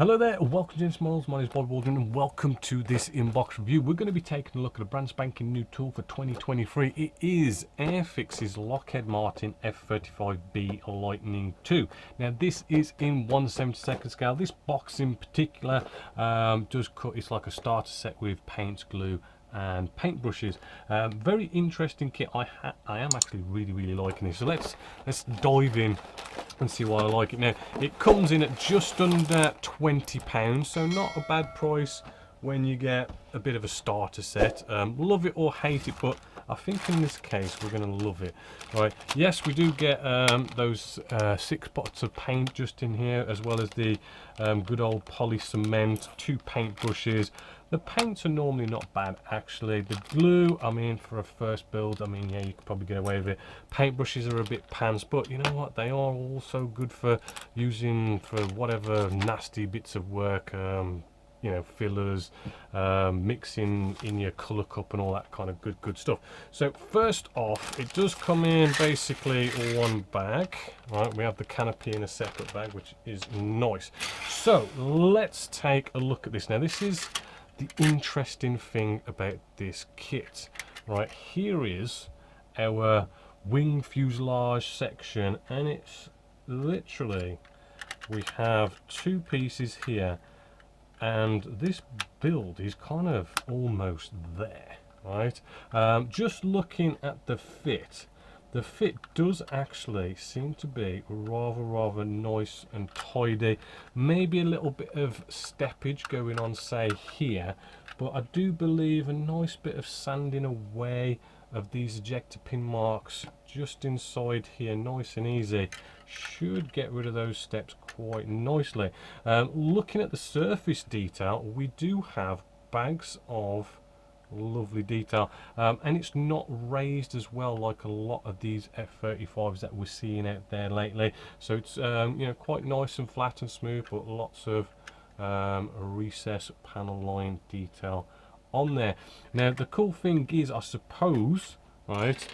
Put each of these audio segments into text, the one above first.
Hello there, welcome to James Models. My name is Bob Waldron and welcome to this inbox review. We're going to be taking a look at a brand spanking new tool for 2023. It is Airfix's Lockheed Martin F-35B Lightning II. Now this is in 1/72 scale. This box in particular does cut, it's like a starter set with paints, glue and paintbrushes. Very interesting kit. I am actually really liking this. So let's dive in and see why I like it. Now it comes in at just under £20, so not a bad price when you get a bit of a starter set. Love it or hate it, but I think in this case we're going to love it. Right, yes, we do get those 6 pots of paint just in here, as well as the good old poly cement, 2 paint brushes. The paints are normally not bad actually. The glue, I mean, for a first build, I mean, yeah, you could probably get away with it. Paint brushes are a bit pants, but you know what, they are also good for using for whatever nasty bits of work, you know, fillers, mixing in your colour cup and all that kind of good stuff. So first off, it does come in basically one bag. Right, we have the Canopy in a separate bag, which is nice. So let's take a look at this. Now this is the interesting thing about this kit. Right, here is our wing fuselage section, and it's literally, we have 2 pieces here, and this build is kind of almost there, right? Just looking at the fit does actually seem to be rather nice and tidy. Maybe a little bit of steppage going on, say here, but I do believe a nice bit of sanding away of these ejector pin marks just inside here, nice and easy, should get rid of those steps quite nicely. Looking at the surface detail, we do have bags of lovely detail, and it's not raised as well like a lot of these F-35s that we're seeing out there lately. So it's you know, quite nice and flat and smooth, but lots of recess panel line detail on there. Now the cool thing is, I suppose, right,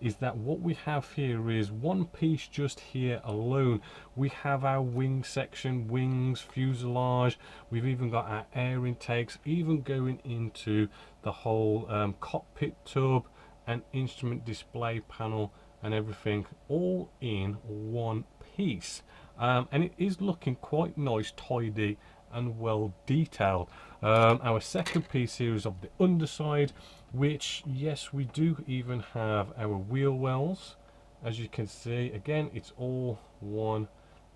is that what we have here is one piece just here alone. We have our wing section, wings, fuselage, we've even got our air intakes, even going into the whole cockpit tub and instrument display panel and everything, all in one piece. And it is looking quite nice, tidy and well detailed. Our second piece here is of the underside, which, yes, we do even have our wheel wells. As you can see, again, it's all one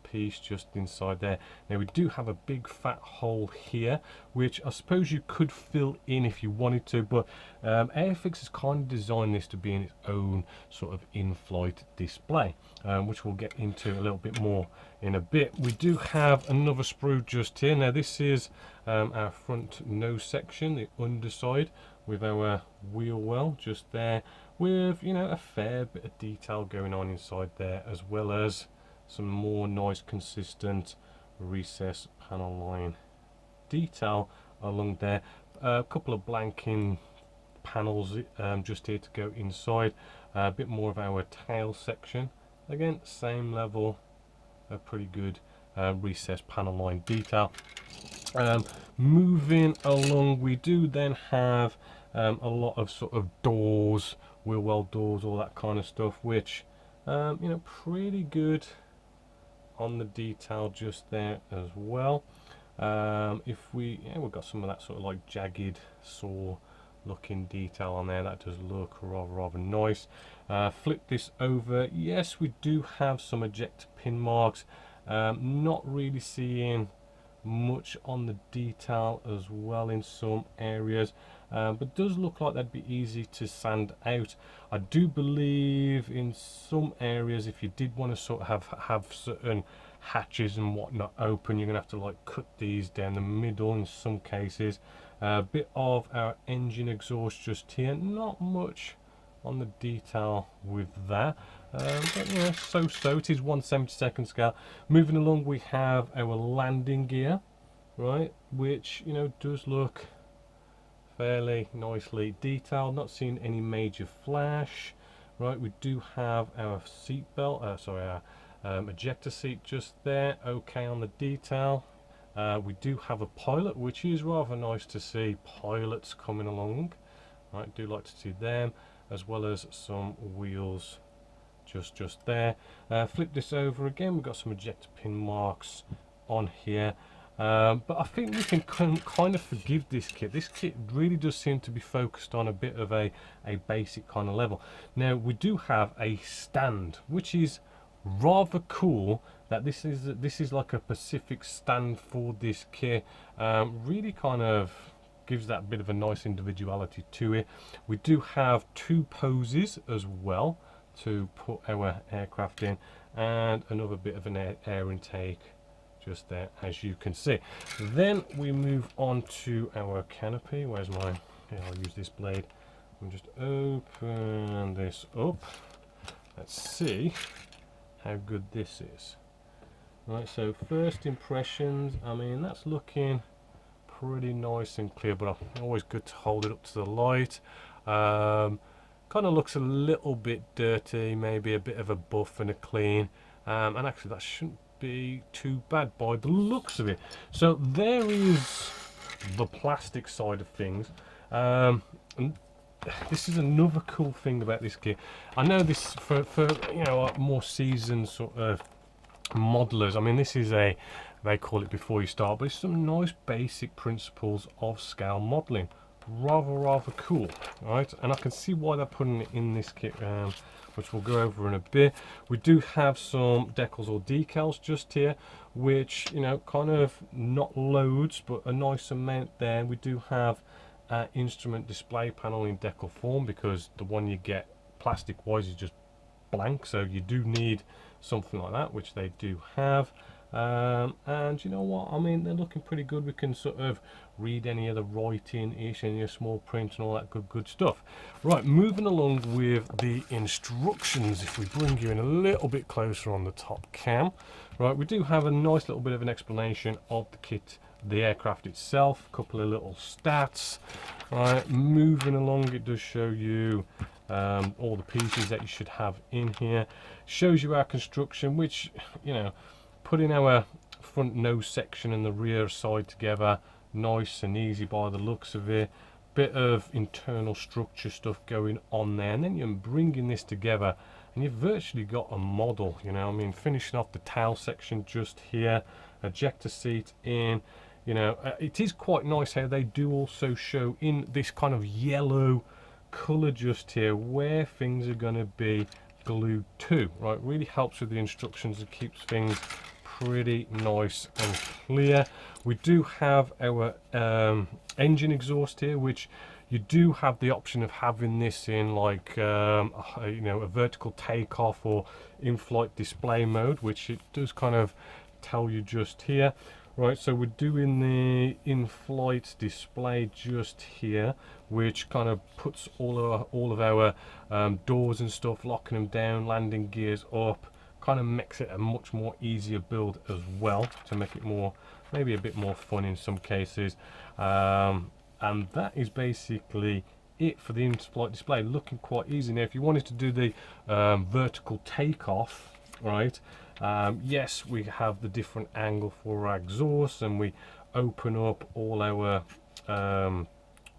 piece just inside there. Now we do have a big fat hole here, which I suppose you could fill in if you wanted to, but Airfix has kind of designed this to be in its own sort of in-flight display, which we'll get into a little bit more in a bit. We do have another sprue just here. Now this is our front nose section, the underside, with our wheel well just there, with, you know, a fair bit of detail going on inside there, as well as some more nice consistent recess panel line detail along there. A couple of blanking panels just here to go inside. A bit more of our tail section, again same level, a pretty good recess panel line detail. Moving along, we do then have a lot of sort of doors, wheel well doors, all that kind of stuff, which you know, pretty good on the detail just there as well. If we, yeah, we've got some of that sort of like jagged saw looking detail on there, that does look rather nice. Flip this over, yes, we do have some ejector pin marks. Not really seeing much on the detail as well in some areas, but does look like that'd be easy to sand out. I do believe in some areas, if you did want to sort of have certain hatches and whatnot open, you're gonna have to like cut these down the middle in some cases. A bit of our engine exhaust just here, not much on the detail with that, but yeah, so it is 1/72 scale. Moving along, we have our landing gear, right, which, you know, does look fairly nicely detailed, not seeing any major flash. Right, we do have our seat belt, our ejector seat just there, okay on the detail. We do have a pilot, which is rather nice to see pilots coming along. Right, do like to see them, as well as some wheels just there. Flip this over again, we've got some ejector pin marks on here. But I think we can kind of forgive this kit. This kit really does seem to be focused on a bit of a basic kind of level. Now we do have a stand, which is rather cool. That this is like a Pacific stand for this kit. Really kind of gives that bit of a nice individuality to it. We do have two poses as well to put our aircraft in, and another bit of an air intake just there, as you can see. Then we move on to our canopy. Where's my, yeah, I'll use this blade and just open this up. Let's see how good this is. Right, so first impressions, I mean, that's looking pretty nice and clear, but always good to hold it up to the light. Kind of looks a little bit dirty, maybe a bit of a buff and a clean, and actually that shouldn't be too bad by the looks of it. So there is the plastic side of things, and this is another cool thing about this kit. I know this for you know, more seasoned sort of modelers, I mean, this is a, they call it before you start, but it's some nice basic principles of scale modeling. Rather cool, right? And I can see why they're putting it in this kit, which we'll go over in a bit. We do have some decals or decals just here, which, you know, kind of not loads, but a nice amount there. We do have instrument display panel in decal form, because the one you get plastic wise is just blank, so you do need something like that, which they do have. And you know what, I mean, they're looking pretty good. We can sort of read any of the writing ish, any of small print and all that good stuff. Right, moving along with the instructions, if we bring you in a little bit closer on the top cam, right, we do have a nice little bit of an explanation of the kit, the aircraft itself, a couple of little stats. Right, moving along, it does show you all the pieces that you should have in here. Shows you our construction, which, you know, putting our front nose section and the rear side together, nice and easy by the looks of it. Bit of internal structure stuff going on there, and then you're bringing this together and you've virtually got a model, you know. I mean, finishing off the tail section just here, ejector seat in, you know. It is quite nice how they do also show in this kind of yellow color just here where things are going to be glued to, right? Really helps with the instructions and keeps things pretty nice and clear. We do have our engine exhaust here, which you do have the option of having this in like you know, a vertical takeoff or in-flight display mode, which it does kind of tell you just here. Right, so we're doing the in-flight display just here, which kind of puts all of our doors and stuff, locking them down, landing gears up, kind of makes it a much more easier build as well, to make it more, maybe a bit more fun in some cases. And that is basically it for the in-flight display. Looking quite easy. Now if you wanted to do the vertical takeoff, right, yes, we have the different angle for our exhaust, and we open up all our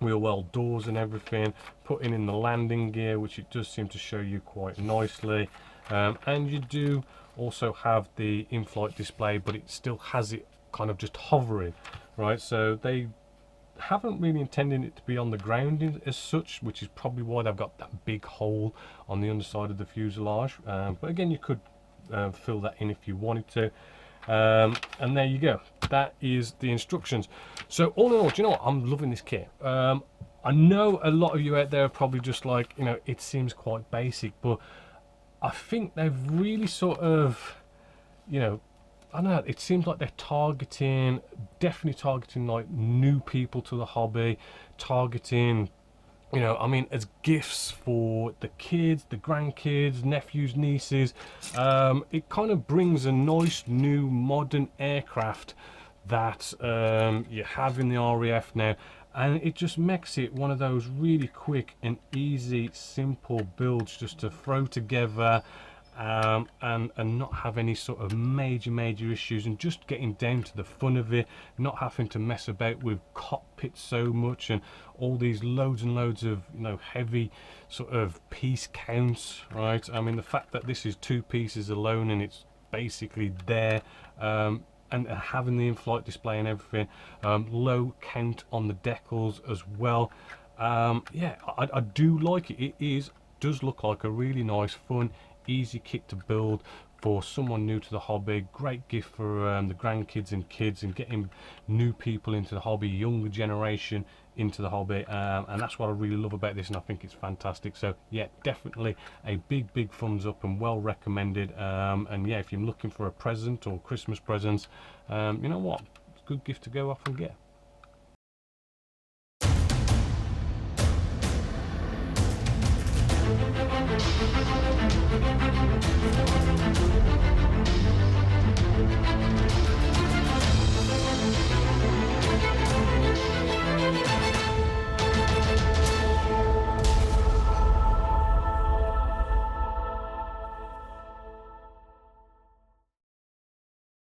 wheel well doors and everything, putting in the landing gear, which it does seem to show you quite nicely. And you do also have the in-flight display, but it still has it kind of just hovering, right? So they haven't really intended it to be on the ground as such, which is probably why they've got that big hole on the underside of the fuselage. But again, you could fill that in if you wanted to. And there you go. That is the instructions. So all in all, do you know what? I'm loving this kit. I know a lot of you out there are probably just like, you know, it seems quite basic, but I think they've really sort of, you know, I don't know, it seems like they're definitely targeting like new people to the hobby, targeting, you know, I mean, as gifts for the kids, the grandkids, nephews, nieces. It kind of brings a nice new modern aircraft that you have in the RAF now, and it just makes it one of those really quick and easy, simple builds just to throw together and not have any sort of major issues, and just getting down to the fun of it, not having to mess about with cockpits so much and all these loads and loads of, you know, heavy sort of piece counts, right? I mean, the fact that this is 2 pieces alone and it's basically there, and having the in-flight display and everything, low count on the decals as well. Yeah, I do like it. It does look like a really nice, fun, easy kit to build for someone new to the hobby. Great gift for the grandkids and kids, and getting new people into the hobby, younger generation into the hobby, and that's what I really love about this, and I think it's fantastic. So yeah, definitely a big thumbs up and well recommended. And yeah, if you're looking for a present or Christmas presents, you know what, it's a good gift to go off and get.